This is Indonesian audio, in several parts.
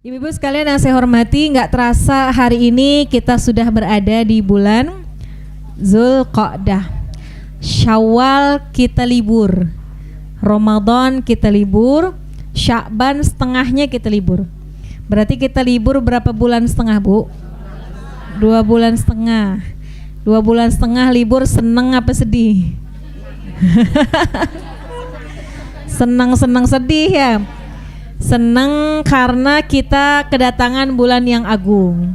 Ibu-ibu sekalian yang saya hormati, nggak terasa hari ini kita sudah berada di bulan Zulqa'dah. Syawal kita libur, Ramadan kita libur, Sya'ban setengahnya kita libur. Berarti kita libur berapa bulan setengah, Bu? 2 bulan setengah. 2 bulan setengah libur, seneng apa sedih? Senang sedih ya. Senang karena kita kedatangan bulan yang agung,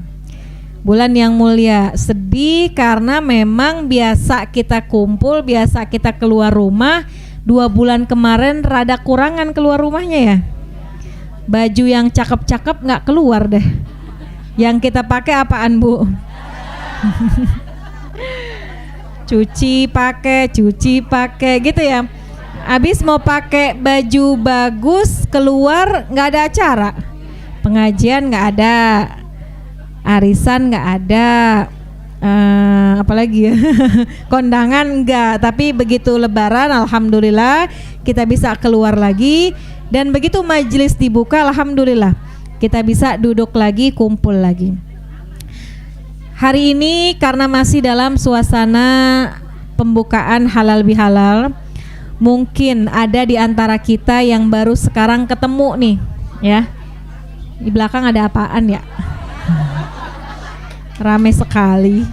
bulan yang mulia. Sedih karena memang biasa kita kumpul, biasa kita keluar rumah. 2 bulan kemarin rada kurangan keluar rumahnya ya. Baju yang cakep-cakep gak keluar deh. Yang kita pakai apaan, Bu? cuci pakai gitu ya. Abis mau pakai baju bagus keluar nggak ada acara, pengajian nggak ada, arisan nggak ada, apalagi ya, kondangan nggak. Tapi begitu Lebaran, alhamdulillah kita bisa keluar lagi, dan begitu majelis dibuka, alhamdulillah kita bisa duduk lagi, kumpul lagi. Hari ini karena masih dalam suasana pembukaan halal bihalal, mungkin ada di antara kita yang baru sekarang ketemu nih, ya. Di belakang ada apaan ya? Rame sekali.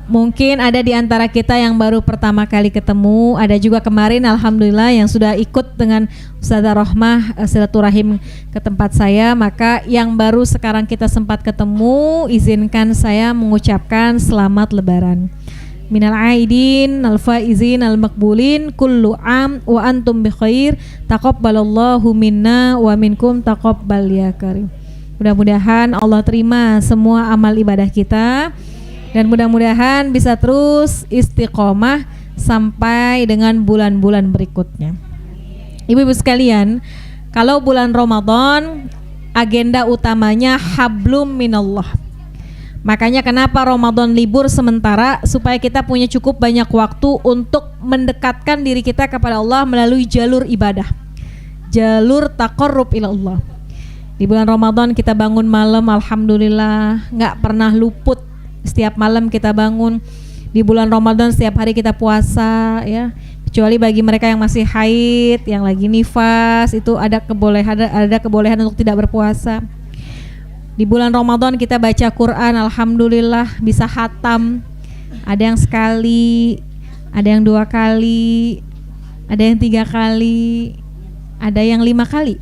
Mungkin ada di antara kita yang baru pertama kali ketemu, ada juga kemarin alhamdulillah yang sudah ikut dengan Ustazah Rohmah silaturahim ke tempat saya. Maka yang baru sekarang kita sempat ketemu, izinkan saya mengucapkan selamat Lebaran. Minal aidin al faizin al makbulin kullu am wa antum bi khair taqabbalallahu minna wa minkum taqabbal ya karim. Mudah-mudahan Allah terima semua amal ibadah kita, dan mudah-mudahan bisa terus istiqomah sampai dengan bulan-bulan berikutnya. Ibu-ibu sekalian, kalau bulan Ramadan agenda utamanya hablum minallah. Makanya kenapa Ramadan libur sementara, supaya kita punya cukup banyak waktu untuk mendekatkan diri kita kepada Allah melalui jalur ibadah, jalur taqarrub ila Allah. Di bulan Ramadan kita bangun malam, alhamdulillah nggak pernah luput. Setiap malam kita bangun. Di bulan Ramadan setiap hari kita puasa ya. Kecuali bagi mereka yang masih haid, yang lagi nifas, itu ada kebolehan untuk tidak berpuasa. Di bulan Ramadan kita baca Quran, alhamdulillah bisa khatam. Ada yang sekali, ada yang 2 kali, ada yang 3 kali, ada yang 5 kali.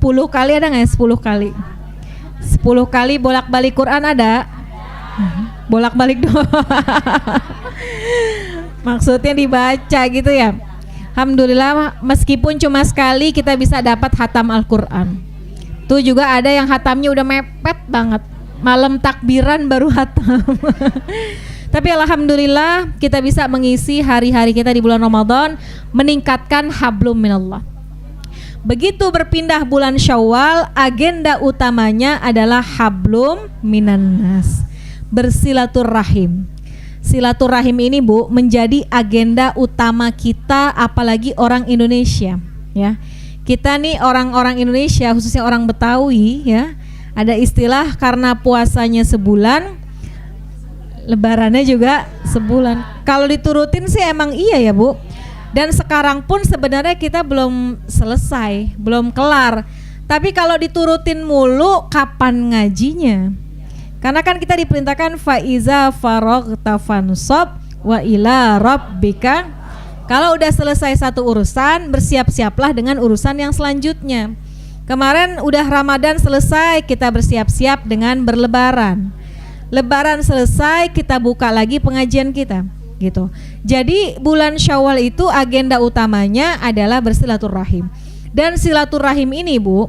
10 kali ada nggak ya? 10 kali. 10 kali bolak-balik Quran ada? Bolak-balik doang. Maksudnya dibaca gitu ya. Alhamdulillah meskipun cuma sekali kita bisa dapat khatam Al-Quran. Tuh juga ada yang khatamnya udah mepet banget, malam takbiran baru khatam. Tapi alhamdulillah kita bisa mengisi hari-hari kita di bulan Ramadan, meningkatkan hablum minallah. Begitu berpindah bulan Syawal, agenda utamanya adalah hablum minannas, bersilaturahim. Silaturahim ini, Bu, menjadi agenda utama kita, apalagi orang Indonesia ya. Kita nih orang-orang Indonesia, khususnya orang Betawi ya, ada istilah karena puasanya sebulan, lebarannya juga sebulan. Kalau diturutin sih emang iya ya, Bu. Dan sekarang pun sebenarnya kita belum selesai, belum kelar. Tapi kalau diturutin mulu, kapan ngajinya? Karena kan kita diperintahkan faiza faraghta fansab wa ila rabbika. Kalau udah selesai satu urusan, bersiap-siaplah dengan urusan yang selanjutnya. Kemarin udah Ramadan selesai, kita bersiap-siap dengan berlebaran. Lebaran selesai, kita buka lagi pengajian kita, gitu. Jadi bulan Syawal itu agenda utamanya adalah bersilaturahim. Dan silaturahim ini, Bu,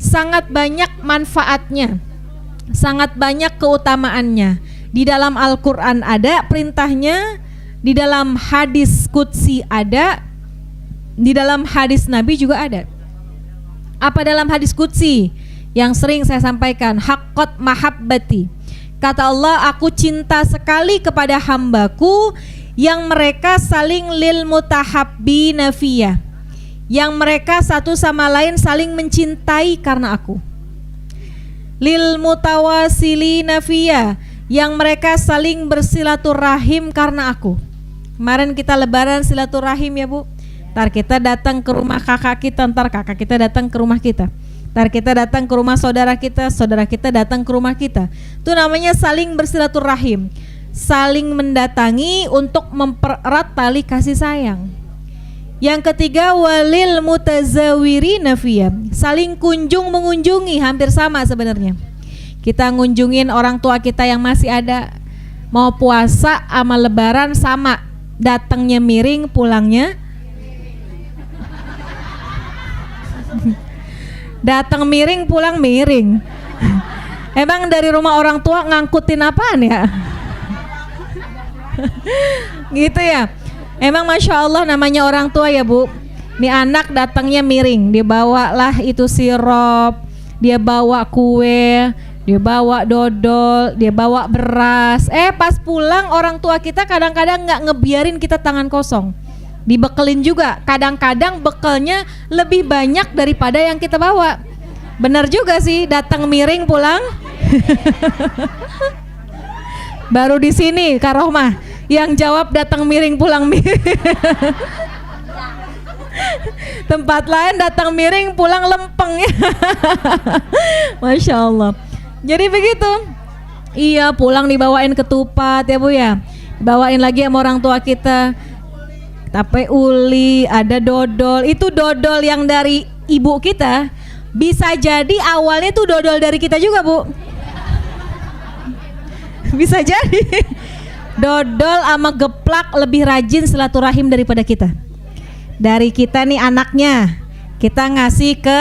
sangat banyak manfaatnya, sangat banyak keutamaannya. Di dalam Al-Quran ada perintahnya, di dalam hadis qudsi ada, di dalam hadis Nabi juga ada. Apa dalam hadis qudsi? Yang sering saya sampaikan, haqqat mahabbati. Kata Allah, aku cinta sekali kepada hambaku yang mereka saling lil mutahabbina fiyya, yang mereka satu sama lain saling mencintai karena aku. Lil mutawasilina fiyya, yang mereka saling bersilaturahim karena aku. Kemarin kita lebaran silaturahim ya Bu. Ntar kita datang ke rumah kakak kita, ntar kakak kita datang ke rumah kita. Ntar kita datang ke rumah saudara kita datang ke rumah kita. Itu namanya saling bersilaturahim, saling mendatangi untuk mempererat tali kasih sayang. Yang ketiga, walil mutazawirina fiyya, saling kunjung mengunjungi, hampir sama sebenarnya. Kita ngunjungin orang tua kita yang masih ada, mau puasa sama lebaran sama, datangnya miring, pulangnya datang miring, pulang miring. Emang dari rumah orang tua ngangkutin apaan ya? Gitu ya. Emang Masya Allah namanya orang tua ya Bu. Nih anak datangnya miring, dia bawalah itu sirup, dia bawa kue, dia bawa dodol, dia bawa beras. Pas pulang orang tua kita kadang-kadang nggak ngebiarin kita tangan kosong, dibekelin juga. Kadang-kadang bekelnya lebih banyak daripada yang kita bawa. Benar juga sih, datang miring pulang. Baru di sini Kak Rohmah yang jawab datang miring pulang miring. Tempat lain datang miring pulang lempeng. Masya Allah. Jadi begitu. Iya, pulang dibawain ketupat ya Bu ya. Bawain lagi sama orang tua kita tape uli, ada dodol. Itu dodol yang dari ibu kita. Bisa jadi awalnya tuh dodol dari kita juga Bu. Bisa jadi dodol sama geplak lebih rajin silaturahim daripada kita. Dari kita nih anaknya, kita ngasih ke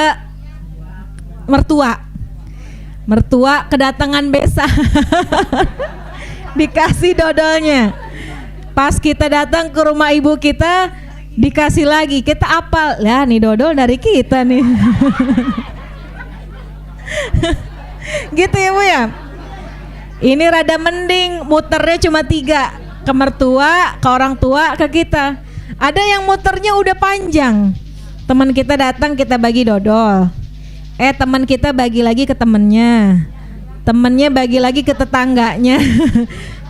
mertua. Mertua kedatangan besan. Dikasih dodolnya. Pas kita datang ke rumah ibu kita, dikasih lagi. Kita apal, ya nih dodol dari kita nih. Gitu ya Bu ya. Ini rada mending, muternya cuma 3, ke mertua, ke orang tua, ke kita. Ada yang muternya udah panjang. Teman kita datang, kita bagi dodol. Teman kita bagi lagi ke temennya. Temennya bagi lagi ke tetangganya.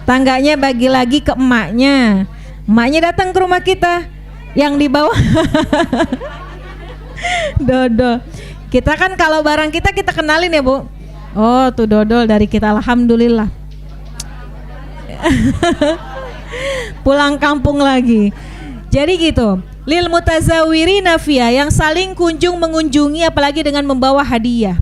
Tangganya bagi lagi ke emaknya. Emaknya datang ke rumah kita. Yang di bawah dodol. Kita kan kalau barang kita kenalin ya Bu. Oh tuh dodol dari kita, alhamdulillah. Pulang kampung lagi. Jadi gitu. Lil mutazawirina fiyya, yang saling kunjung mengunjungi apalagi dengan membawa hadiah.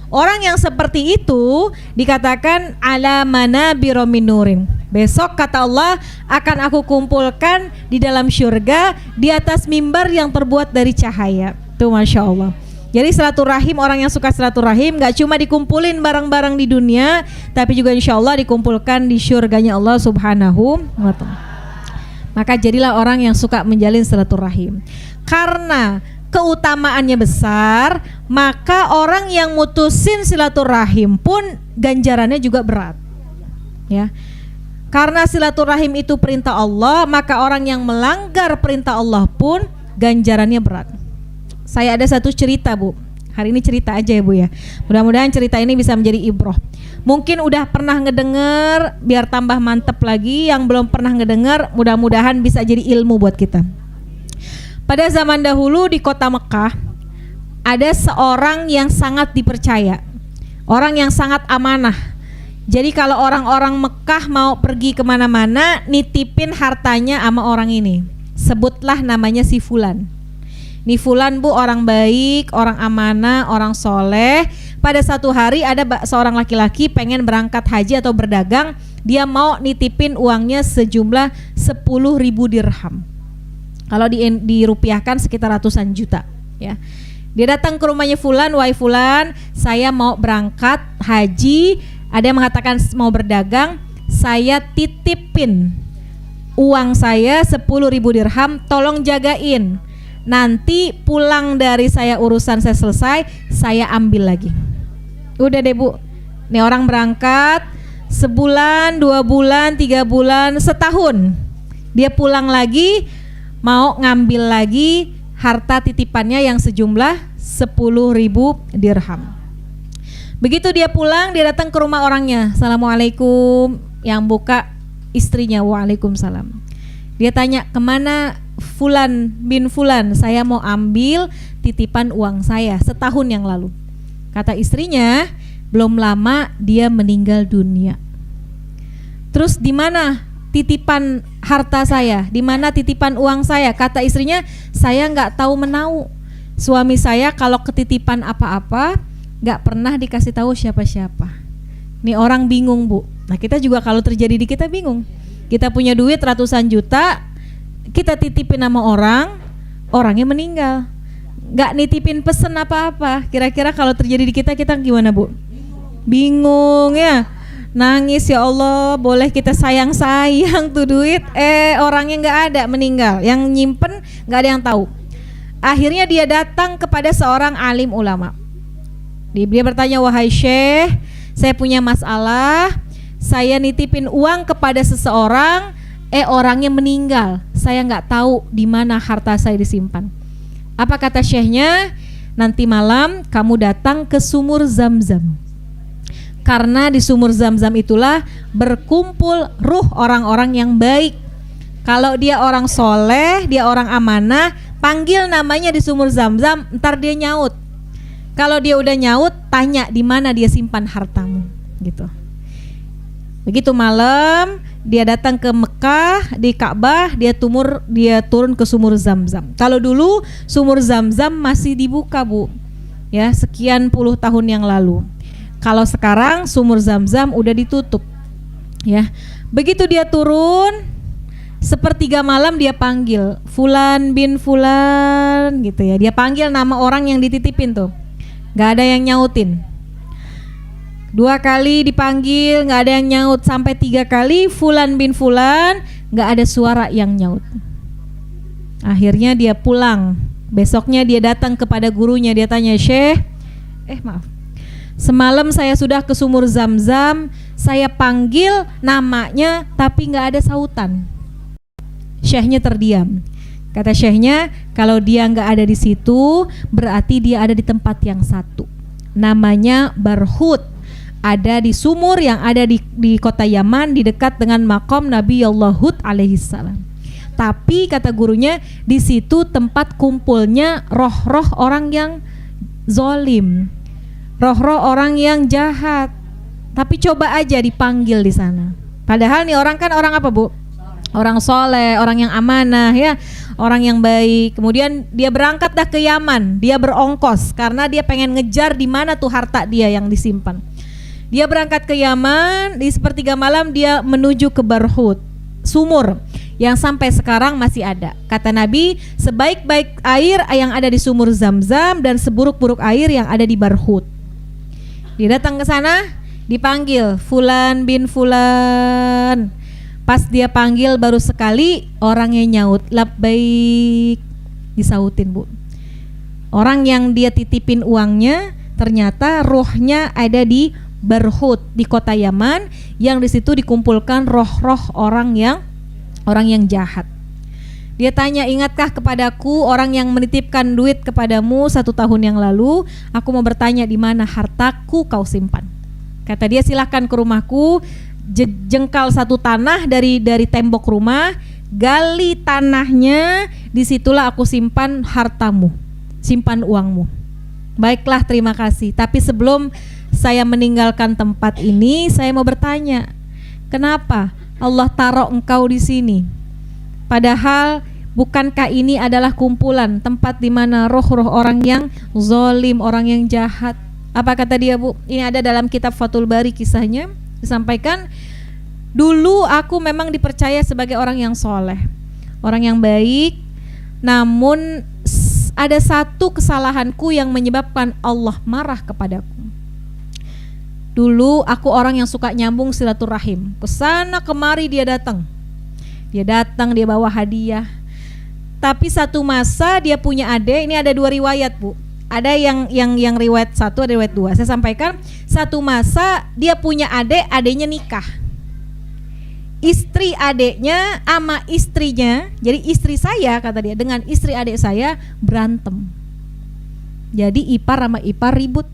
Orang yang seperti itu dikatakan ala manabiro min nurin. Besok kata Allah akan aku kumpulkan di dalam syurga di atas mimbar yang terbuat dari cahaya. Tuh Masya Allah. Jadi silaturahim, orang yang suka silaturahim gak cuma dikumpulin barang-barang di dunia, tapi juga insya Allah dikumpulkan di syurganya Allah Subhanahu wa ta'ala. Maka jadilah orang yang suka menjalin silaturahim. Karena keutamaannya besar, maka orang yang mutusin silaturahim pun ganjarannya juga berat. Ya. Karena silaturahim itu perintah Allah, maka orang yang melanggar perintah Allah pun ganjarannya berat. Saya ada satu cerita Bu. Hari ini cerita aja ya Bu ya. Mudah-mudahan cerita ini bisa menjadi ibroh. Mungkin udah pernah ngedenger, biar tambah mantep lagi. Yang belum pernah ngedenger, mudah-mudahan bisa jadi ilmu buat kita. Pada zaman dahulu di kota Mekah, ada seorang yang sangat dipercaya, orang yang sangat amanah. Jadi kalau orang-orang Mekah mau pergi kemana-mana, nitipin hartanya sama orang ini. Sebutlah namanya si Fulan. Nih Fulan Bu orang baik, orang amanah, orang soleh. Pada satu hari ada seorang laki-laki pengen berangkat haji atau berdagang. Dia mau nitipin uangnya sejumlah 10.000 dirham. Kalau dirupiahkan sekitar ratusan juta ya. Dia datang ke rumahnya Fulan, wahai Fulan, saya mau berangkat haji. Ada yang mengatakan mau berdagang, saya titipin uang saya 10.000 dirham, tolong jagain. Nanti pulang dari saya urusan saya selesai, saya ambil lagi. Udah deh Bu. Nih orang berangkat sebulan, 2 bulan, 3 bulan, setahun. Dia pulang lagi mau ngambil lagi harta titipannya yang sejumlah 10.000 dirham. Begitu dia pulang, dia datang ke rumah orangnya. Assalamualaikum. Yang buka istrinya. Waalaikumsalam. Dia tanya, kemana Fulan bin Fulan? Saya mau ambil titipan uang saya setahun yang lalu. Kata istrinya, belum lama dia meninggal dunia. Terus di mana titipan harta saya? Di mana titipan uang saya? Kata istrinya, saya nggak tahu menau. Suami saya kalau ketitipan apa-apa nggak pernah dikasih tahu siapa-siapa. Nih orang bingung, Bu. Nah kita juga kalau terjadi di kita bingung. Kita punya duit ratusan juta, kita titipin sama orang, orangnya meninggal. Nggak nitipin pesen apa-apa. Kira-kira kalau terjadi di kita gimana, Bu? Bingung ya. Nangis, ya Allah, boleh kita sayang-sayang tuh duit, orangnya nggak ada, meninggal. Yang nyimpen nggak ada yang tahu. Akhirnya dia datang kepada seorang alim ulama. Dia bertanya, wahai Syekh, saya punya masalah, saya nitipin uang kepada seseorang, orangnya meninggal, saya nggak tahu di mana harta saya disimpan. Apa kata Syekhnya? Nanti malam kamu datang ke sumur Zam-Zam, karena di sumur Zam-Zam itulah berkumpul ruh orang-orang yang baik. Kalau dia orang soleh, dia orang amanah, panggil namanya di sumur Zam-Zam, ntar dia nyaut. Kalau dia udah nyaut, tanya di mana dia simpan hartamu, gitu. Begitu malam, dia datang ke Mekah, di Ka'bah, dia turun ke sumur Zam-Zam. Kalau dulu sumur Zam-Zam masih dibuka, Bu, ya, sekian puluh tahun yang lalu. Kalau sekarang sumur Zam-Zam udah ditutup, ya. Begitu dia turun, sepertiga malam dia panggil Fulan bin Fulan, gitu ya. Dia panggil nama orang yang dititipin tuh. Gak ada yang nyautin. 2 kali dipanggil, gak ada yang nyaut. Sampai 3 kali Fulan bin Fulan, gak ada suara yang nyaut. Akhirnya dia pulang. Besoknya dia datang kepada gurunya. Dia tanya, Syekh, maaf, semalam saya sudah ke sumur Zam-Zam, saya panggil namanya tapi gak ada sautan. Syekhnya terdiam. Kata Syekhnya, kalau dia nggak ada di situ, berarti dia ada di tempat yang satu. Namanya Barhut. Ada di sumur yang ada di kota Yaman, di dekat dengan makom Nabi Allah Hud alaihissalam. Tapi kata gurunya, di situ tempat kumpulnya roh-roh orang yang zolim, roh-roh orang yang jahat. Tapi coba aja dipanggil di sana. Padahal nih orang kan orang apa, Bu? Orang soleh, orang yang amanah, ya, orang yang baik. Kemudian dia berangkat dah ke Yaman, dia berongkos karena dia pengen ngejar di mana tuh harta dia yang disimpan. Dia berangkat ke Yaman, di sepertiga malam dia menuju ke Barhut, sumur yang sampai sekarang masih ada. Kata Nabi, sebaik-baik air yang ada di sumur Zam-Zam dan seburuk-buruk air yang ada di Barhut. Dia datang ke sana, dipanggil Fulan bin Fulan. Pas dia panggil baru sekali, orangnya nyaut, labbaik, disautin, Bu. Orang yang dia titipin uangnya ternyata rohnya ada di Barhut, di kota Yaman, yang di situ dikumpulkan roh-roh orang yang jahat. Dia tanya, ingatkah kepadaku orang yang menitipkan duit kepadamu 1 tahun yang lalu? Aku mau bertanya di mana hartaku kau simpan. Kata dia, silahkan ke rumahku, jengkal 1 tanah dari tembok rumah, gali tanahnya, disitulah aku simpan hartamu, simpan uangmu. Baiklah, terima kasih. Tapi sebelum saya meninggalkan tempat ini, saya mau bertanya, kenapa Allah taruh engkau di sini? Padahal bukankah ini adalah kumpulan tempat di mana roh-roh orang yang zalim, orang yang jahat? Apa kata dia, Bu? Ini ada dalam kitab Fathul Bari, kisahnya disampaikan, dulu aku memang dipercaya sebagai orang yang soleh, orang yang baik, namun ada satu kesalahanku yang menyebabkan Allah marah kepadaku. Dulu aku orang yang suka nyambung silaturahim, kesana kemari dia datang, dia bawa hadiah. Tapi satu masa dia punya adik, ini ada 2 riwayat, Bu. Ada yang riwayat 1, ada riwayat 2. Saya sampaikan, satu masa dia punya adiknya nikah. istri adeknya sama istrinya, jadi istri saya kata dia dengan istri adik saya berantem. Jadi ipar sama ipar ribut.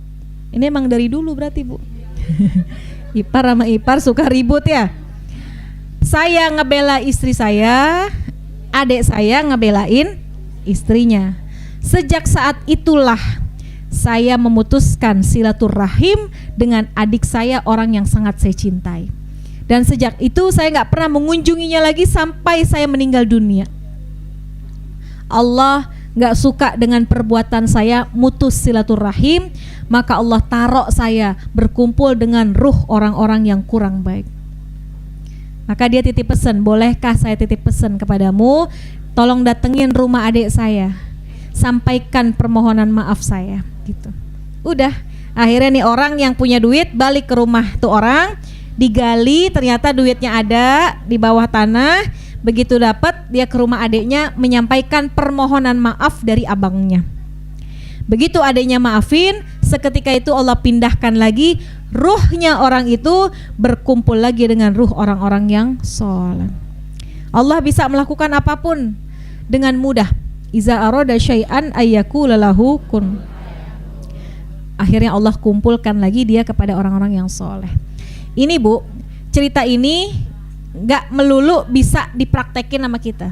Ini emang dari dulu berarti Bu. Ipar sama ipar suka ribut ya. Saya ngebela istri saya, adik saya ngebelain istrinya. Sejak saat itulah saya memutuskan silaturahim dengan adik saya, orang yang sangat saya cintai. Dan sejak itu saya gak pernah mengunjunginya lagi sampai saya meninggal dunia. Allah gak suka dengan perbuatan saya mutus silaturahim, maka Allah taruh saya berkumpul dengan ruh orang-orang yang kurang baik. Maka dia titip pesan, bolehkah saya titip pesan kepadamu, tolong datengin rumah adik saya, sampaikan permohonan maaf saya gitu. Udah, akhirnya nih orang yang punya duit balik ke rumah tuh orang, digali, ternyata duitnya ada di bawah tanah. Begitu dapat, dia ke rumah adiknya menyampaikan permohonan maaf dari abangnya. Begitu adiknya maafin, seketika itu Allah pindahkan lagi ruhnya orang itu berkumpul lagi dengan ruh orang-orang yang soleh. Allah bisa melakukan apapun dengan mudah. Iza arada syai'an ayyakula lahu kun. Akhirnya Allah kumpulkan lagi dia kepada orang-orang yang soleh. Ini Bu, cerita ini gak melulu bisa dipraktekin sama kita.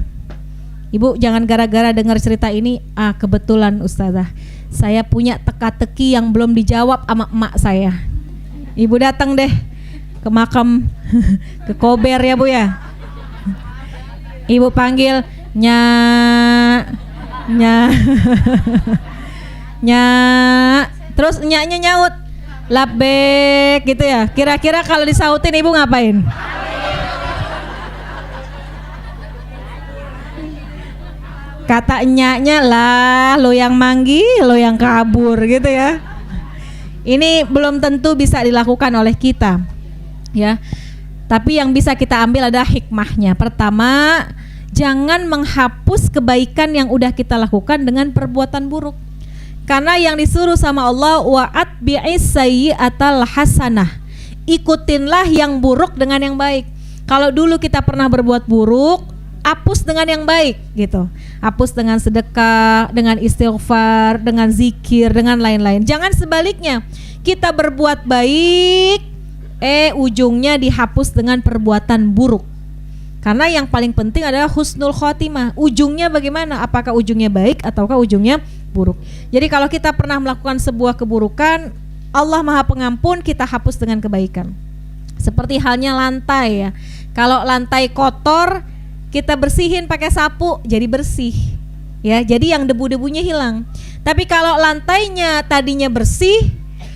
Ibu jangan gara-gara dengar cerita ini, kebetulan Ustazah, saya punya teka-teki yang belum dijawab sama emak saya. Ibu datang deh ke makam ke Kober ya Bu ya. Ibu panggil nya terus nyanya nyaut labek gitu ya. Kira-kira kalau disautin Ibu ngapain? Kata enyaknya, lah lo yang manggil, lo yang kabur gitu ya. Ini belum tentu bisa dilakukan oleh kita ya. Tapi yang bisa kita ambil adalah hikmahnya. Pertama, jangan menghapus kebaikan yang udah kita lakukan dengan perbuatan buruk. Karena yang disuruh sama Allah, wa'at bi'is sayyi'atal hasanah, ikutinlah yang buruk dengan yang baik. Kalau dulu kita pernah berbuat buruk, hapus dengan yang baik gitu. Hapus dengan sedekah, dengan istighfar, dengan zikir, dengan lain-lain. Jangan sebaliknya, kita berbuat baik, ujungnya dihapus dengan perbuatan buruk. Karena yang paling penting adalah husnul khotimah. Ujungnya bagaimana? Apakah ujungnya baik ataukah ujungnya buruk? Jadi kalau kita pernah melakukan sebuah keburukan, Allah Maha Pengampun, kita hapus dengan kebaikan. Seperti halnya lantai ya. Kalau lantai kotor, kita bersihin pakai sapu, jadi bersih ya, jadi yang debu-debunya hilang. Tapi kalau lantainya tadinya bersih,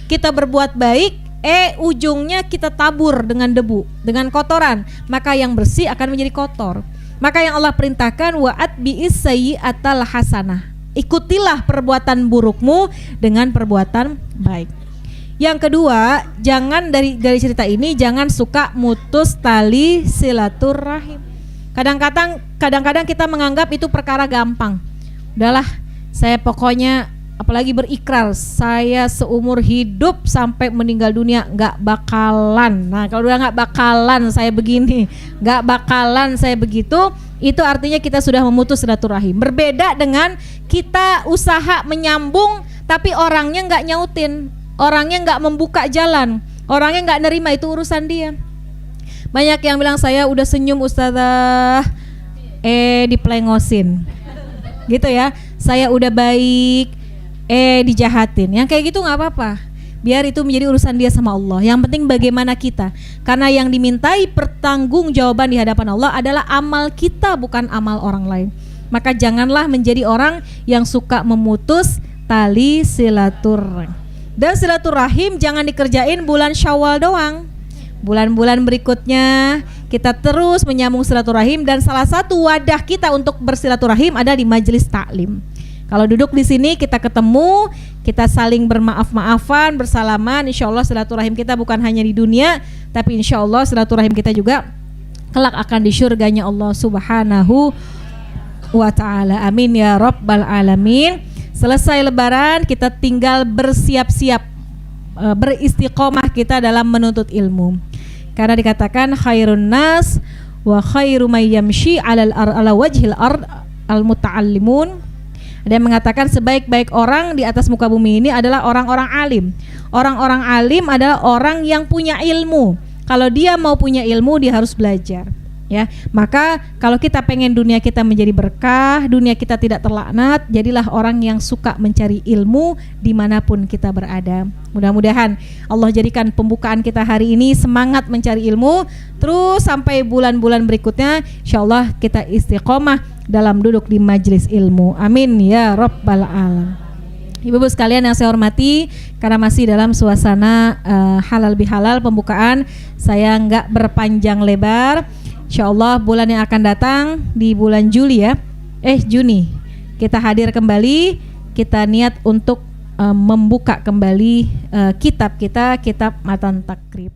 kita berbuat baik, ujungnya kita tabur dengan debu, dengan kotoran, maka yang bersih akan menjadi kotor. Maka yang Allah perintahkan, wa'at bi'is sayyi'atal hasanah, ikutilah perbuatan burukmu dengan perbuatan baik. Yang kedua, jangan dari cerita ini jangan suka mutus tali silaturahim. Kadang-kadang kita menganggap itu perkara gampang. Udahlah, saya pokoknya apalagi berikrar, saya seumur hidup sampai meninggal dunia gak bakalan. Nah kalau udah gak bakalan saya begini, gak bakalan saya begitu, itu artinya kita sudah memutus silaturahim. Berbeda dengan kita usaha menyambung tapi orangnya gak nyautin, orangnya gak membuka jalan, orangnya gak nerima, itu urusan dia. Banyak yang bilang saya udah senyum Ustazah, diplengosin gitu ya. Saya udah baik, dijahatin. Yang kayak gitu gak apa-apa, biar itu menjadi urusan dia sama Allah. Yang penting bagaimana kita, karena yang dimintai pertanggungjawaban di hadapan Allah adalah amal kita, bukan amal orang lain. Maka janganlah menjadi orang yang suka memutus tali silaturahim. Dan silaturahim jangan dikerjain bulan Syawal doang. Bulan-bulan berikutnya kita terus menyambung silaturahim, dan salah satu wadah kita untuk bersilaturahim ada di majelis taklim. Kalau duduk di sini kita ketemu, kita saling bermaaf-maafan, bersalaman, insya Allah silaturahim kita bukan hanya di dunia, tapi insya Allah silaturahim kita juga kelak akan di syurganya Allah Subhanahu wa ta'ala. Amin ya rabbal alamin. Selesai lebaran, kita tinggal bersiap-siap, beristiqomah kita dalam menuntut ilmu. Karena dikatakan khairun nas wa khairu may yamshi 'ala wajhil ard al-muta'allimun. Ada yang mengatakan sebaik-baik orang di atas muka bumi ini adalah orang-orang alim. Orang-orang alim adalah orang yang punya ilmu. Kalau dia mau punya ilmu, dia harus belajar. Ya, maka kalau kita pengen dunia kita menjadi berkah, dunia kita tidak terlaknat, jadilah orang yang suka mencari ilmu dimanapun kita berada. Mudah-mudahan Allah jadikan pembukaan kita hari ini semangat mencari ilmu, terus sampai bulan-bulan berikutnya, insyaallah kita istiqomah dalam duduk di majelis ilmu. Amin ya rabbal alamin. Ibu-ibu sekalian yang saya hormati, karena masih dalam suasana halal bihalal pembukaan, saya nggak berpanjang lebar. Insyaallah bulan yang akan datang di bulan Juni, kita hadir kembali, kita niat untuk membuka kembali kitab kita, kitab Matan Takrib.